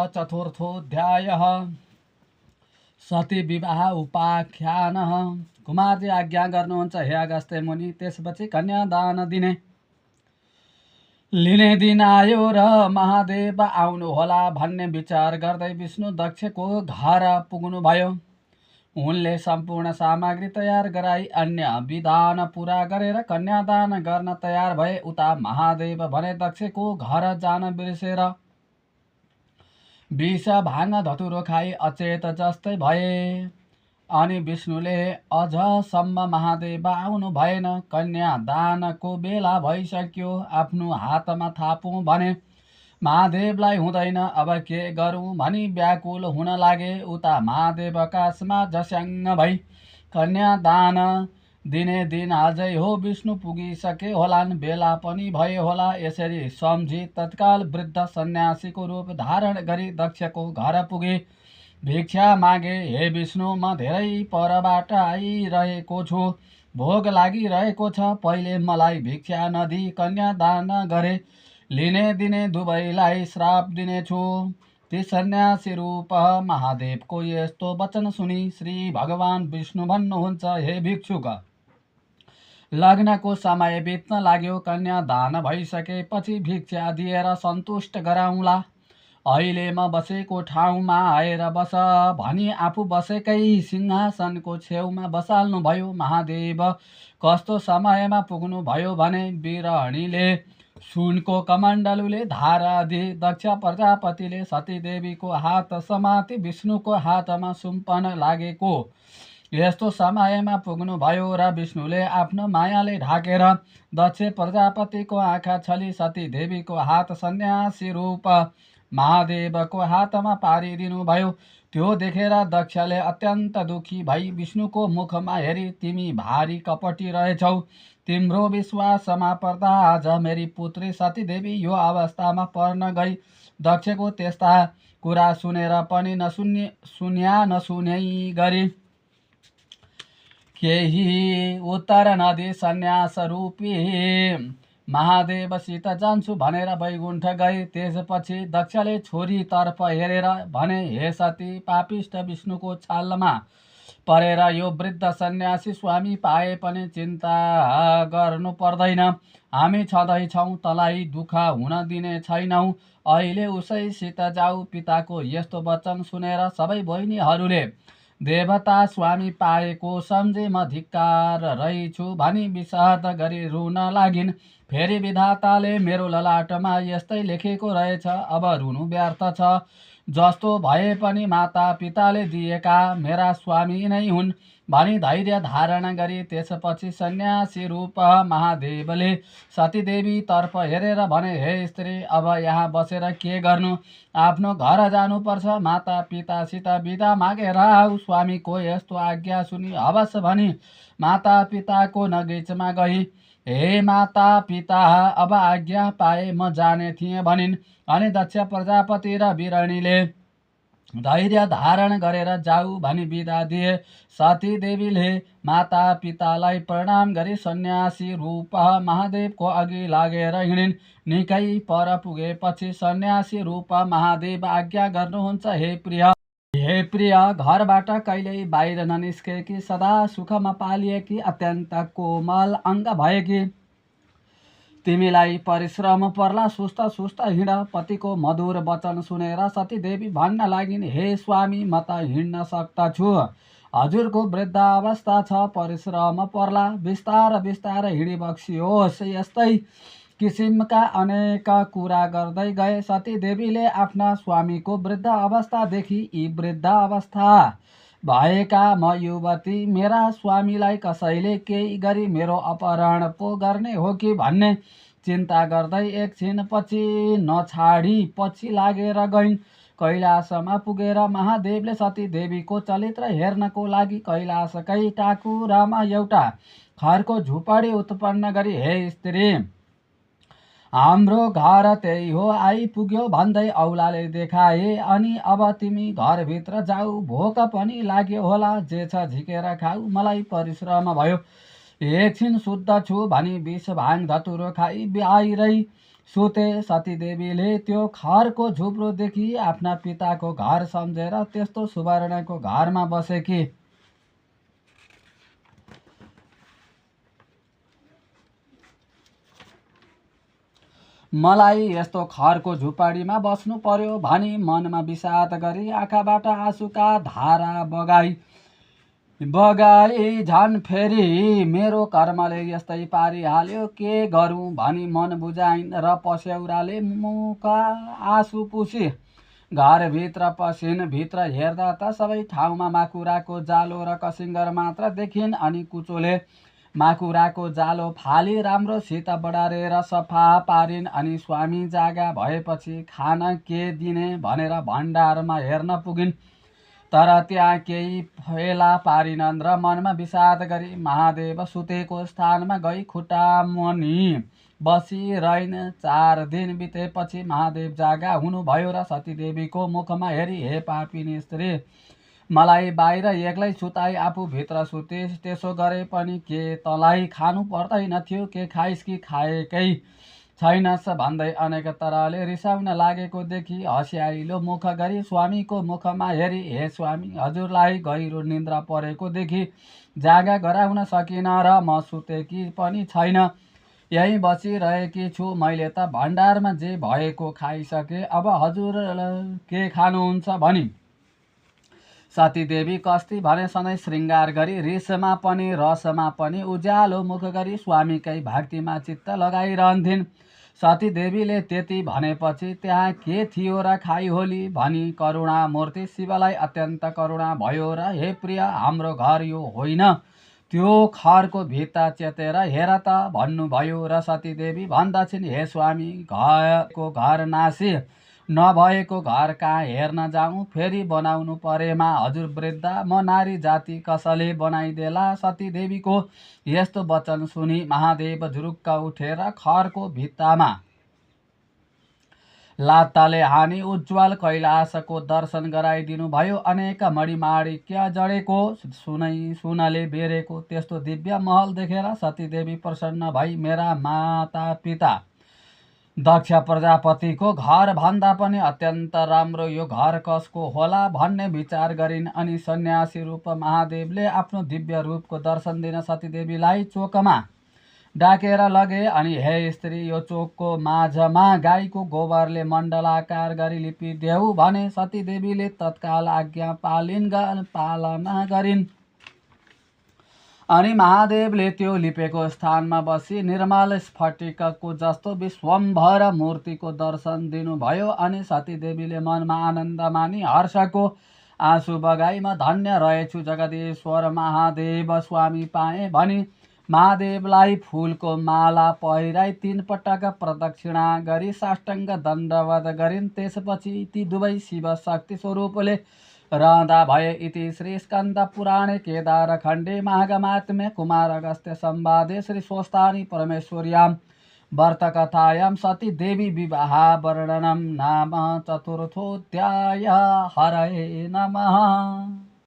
चतुर्थोऽध्यायः सती विवाह उपाख्यानः। कुमारजी आज्ञा गर्नुहुन्छ हे अगस्त्य मुनि। त्यसपछि कन्यादान लिने दिन आयो र महादेव आउनुहोला भन्ने विचार गर्दै विष्णु दक्षको घर पुग्नुभयो। उनले सम्पूर्ण सामग्री तयार गराई अन्य विधान पूरा गरेर कन्यादान गर्न तयार भए। उता महादेव भने दक्षको घर जान बिर्सेर विष भाङ धतुरो खाई अचेत जस्तै भए। अनि विष्णुले अझसम्म महादेव आउनु भएन। कन्यादानको बेला भइसक्यो। आफ्नो हातमा थापौँ भने महादेवलाई हुँदैन। अब के गरौँ भनी व्याकुल हुन लागे। उता महादेव आकाशमा झस्याङ्ग भई कन्यादान दिने दिन आजै हो। विष्णु पुगिसके होलान्, बेला पनि भए होला। यसरी सम्झी तत्काल वृद्ध सन्यासीको रूप धारण गरी दक्षको घर पुगे। भिक्षा मागे। हे विष्णु, म धेरै परबाट आइरहेको छु, भोग लागिरहेको छ। पहिले मलाई भिक्षा नदिई कन्यादान गरे। लिने दिने दुवैलाई श्राप दिनेछु। ती सन्यासी रूप महादेवको यस्तो वचन सुनि श्री भगवान विष्णु भन्नुहुन्छ, हे भिक्षुक, लग्नको समय बित्न लाग्यो। कन्यादान भइसकेपछि भिक्षा दिएर सन्तुष्ट गराउँला। अहिले म बसेको ठाउँमा आएर बस भनी आफू बसेकै सिंहासनको छेउमा बसाल्नुभयो। महादेव कस्तो समयमा पुग्नु भयो भने बिरहणीले सुनको कमण्डलुले धारा दिए। दक्ष प्रजापतिले सतीदेवीको हात समाती विष्णुको हातमा सुम्पन लागेको यस्तो समयमा पुग्नु भयो र विष्णुले आफ्नो मायाले ढाकेर दक्ष प्रजापतिको आँखा छली सतीदेवीको हात सन्यासी रूप महादेवको हातमा पारिदिनु भयो। त्यो देखेर दक्षले अत्यन्त दुखी भई विष्णुको मुखमा हेरी, तिमी भारी कपटी रहेछौ। तिम्रो विश्वासमा पर्दा आज मेरी पुत्री सतीदेवी यो अवस्थामा पर्न गई। दक्षको त्यस्ता कुरा सुनेर पनि नसुन्याइ गरी केही उत्तर नदी सन्यास रूपी महादेवसित जान्छु भनेर वैकुण्ठ गए। त्यसपछि दक्षले छोरीतर्फ हेरेर भने, हे सती, पापिष्ट विष्णुको छालमा परेर यो वृद्ध सन्यासी स्वामी पाए पनि चिन्ता गर्नु पर्दैन। हामी छँदैछौँ, तँलाई दुःख हुन दिने छैनौँ। अहिले उसैसित जाऊ। पिताको यस्तो वचन सुनेर सबै बहिनीहरूले देवता स्वामी पाएको सम्झे म धिक्कार रहेछु भनी विषाद गरी रुन लागिन्। फेरि विधाताले मेरो ललाटमा यस्तै लेखेको रहेछ, अब रुनु व्यर्थ छ। जस्तो भए पनि माता पिताले दिएका मेरा स्वामी नै हुन् भनी धैर्य धारण गरी त्यसपछि सन्यासी रूप महादेवले सतीदेवीतर्फ हेरेर भने, हे स्त्री, अब यहाँ बसेर के गर्नु? आफ्नो घर जानुपर्छ। माता पितासित बिदा मागेर आऊ। स्वामीको यस्तो आज्ञा सुनि हवस् भनी माता पिताको नगीचमा गई। हे माता पिता, अब आज्ञा पाए म जाने थिएँ भनिन्। अनि दक्ष प्रजापति र बिरहणीले धैर्य धारण गरेर जाऊ भनी बिदा दिए। सती देवीले माता पितालाई प्रणाम गरी सन्यासी रूप महादेवको अघि लागेर हिँडिन्। निकै पर पुगेपछि सन्यासी रूप महादेव आज्ञा गर्नुहुन्छ, हे प्रिय, घरबाट कहिल्यै बाहिर ननिस्केकी, सदा सुखमा पालिएकी, अत्यन्त कोमल अङ्ग भएकी तिमीलाई परिश्रम पर्ला, सुस्त सुस्त हिँड। पतिको मधुर वचन सुनेर सतीदेवी भन्न लागिन्, हे स्वामी, म त हिँड्न सक्दछु। हजुरको वृद्ध अवस्था छ, परिश्रम पर्ला, बिस्तार बिस्तार हिँडी बक्सियोस्। यस्तै किसिमका अनेक कुरा गर्दै गए। सतीदेवीले आफ्ना स्वामीको वृद्ध अवस्था देखी, यी वृद्ध अवस्था भएका म युवती मेरा स्वामीलाई कसैले केही गरी मेरो अपहरण पो गर्ने हो कि भन्ने चिन्ता गर्दै एकछिनपछि नछाडी पछि लागेर गइन्। कैलाशमा पुगेर महादेवले सतीदेवीको चरित्र हेर्नको लागि कैलाशकै टाकुरामा एउटा खरको झुपडी उत्पन्न गरी, हे स्त्री, हाम्रो घर त्यही हो, आइपुग्यो भन्दै औलाले देखाए। अनि अब तिमी घरभित्र जाऊ, भोक पनि लाग्यो होला, जे छ झिकेर खाऊ, मलाई परिश्रम भयो, एकछिन शुद्ध छु भनी विष भाङ धतुरो खाई बाहिरै सुते सतीदेवीले त्यो खरको झुप्रोदेखि आफ्ना पिताको घर सम्झेर त्यस्तो सुवर्णको घरमा बसेकी। मलाई यस्तो खरको झुपडीमा बस्नु पर्यो भनी मनमा विषाद गरी आँखाबाट आँसुका धारा बगाई झन् फेरि मेरो कर्मले यस्तै पारिहाल्यो, के गरौँ भनी मन बुझाइन् र पस्यौराले मुखका आँसु पुसी घरभित्र पसिन्। भित्र हेर्दा त सबै ठाउँमा माकुराको जालो र कसिङ्गर मात्र देखिन्। अनि कुचोले माकुराको जालो फाली राम्रोसित बढारेर सफा पारिन्। अनि स्वामी जागा भएपछि खान के दिने भनेर भण्डारमा हेर्न पुगिन्। तर त्यहाँ केही फेला पारिनन् र मनमा विषाद गरी महादेव सुतेको स्थानमा गई खुट्टा मुनि बसिरहन्। 4 दिन बितेपछि महादेव जागा हुनुभयो र सतीदेवीको मुखमा हेरी, हे पापिनी स्त्री, मलाई बाहिर एक्लै सुताई आफू भित्र सुतेस्, त्यसो गरे पनि के तँलाई खानु पर्दैनथ्यो? के खाइस् कि खाएकै छैनस् भन्दै अनेक तरहले रिसाउन लागेको देखि हँस्याइलो मुख गरी स्वामीको मुखमा हेरी, हे स्वामी, हजुरलाई गहिरो निन्द्रा परेको देखि जागा गराउन सकिन र म सुतेकी पनि छैन, यहीँ बसिरहेकी छु। मैले त भण्डारमा जे भएको खाइसके, अब हजुर के खानुहुन्छ भनी सतीदेवी कस्ती भने सधैँ श्रृङ्गार गरी रिसमा पनि रसमा पनि उज्यालो मुख गरी स्वामीकै भक्तिमा चित्त लगाइरहन्थिन्। सतीदेवीले त्यति भनेपछि त्यहाँ के थियो र खाइहोली भनी करुणा मूर्ति शिवलाई अत्यन्त करुणा भयो र, हे प्रिय, हाम्रो घर यो होइन, त्यो खरको भित्ता चेतेर हेर त भन्नुभयो। र सतीदेवी भन्दछिन्, हे स्वामी, घर नासी नभएको घर कहाँ हेर्न जाउँ? फेरि बनाउनु परेमा हजुर वृद्ध, म नारी जाति कसले बनाइदेला? सतीदेवीको यस्तो वचन सुनि महादेव झुरुक्क उठेर खरको भित्तामा लात्ताले हानी उज्जवल कैलाशको दर्शन गराइदिनु भयो। अनेक मणिमाणिक्य जडेको, सुनले बेरेको त्यस्तो दिव्य महल देखेर सतीदेवी प्रसन्न भई, मेरा माता पिता दक्ष प्रजापतिको घर भन्दा पनि अत्यन्त राम्रो यो घर कसको होला भन्ने विचार गरिन्। अनि सन्यासी रूप महादेवले आफ्नो दिव्य रूपको दर्शन दिन सतीदेवीलाई चोकमा डाकेर लगे। अनि हे स्त्री, यो चोकको माझमा गाईको गोबरले मण्डलाकार गरी लिपिदेऊ भने सतीदेवीले तत्काल आज्ञा पालना गरिन्। अनि महादेवले त्यो लिपेको स्थानमा बसी निर्मल स्फटिकको जस्तो विश्वम्भर मूर्तिको दर्शन दिनुभयो। अनि सतीदेवीले मनमा आनन्द मानी हर्षको आँसु बगाई, म धन्य रहेछु, जगदीश्वर महादेव स्वामी पाएँ भनी महादेवलाई फूलको माला पहिराई 3 पटक प्रदक्षिणा गरी साष्टाङ्ग दण्डवत गरिन्। त्यसपछि ती दुवै शिव शक्ति स्वरूपले रहँदा भए। इति श्री स्कन्द पुराणे केदारखण्डे माघमात्म्ये कुमार अगस्त्य संवादे श्री स्वस्तानि परमेश्वर्यां व्रतकथायां सती देवी विवाह वर्णनम नाम चतुर्थोऽध्याय। हरये नमः।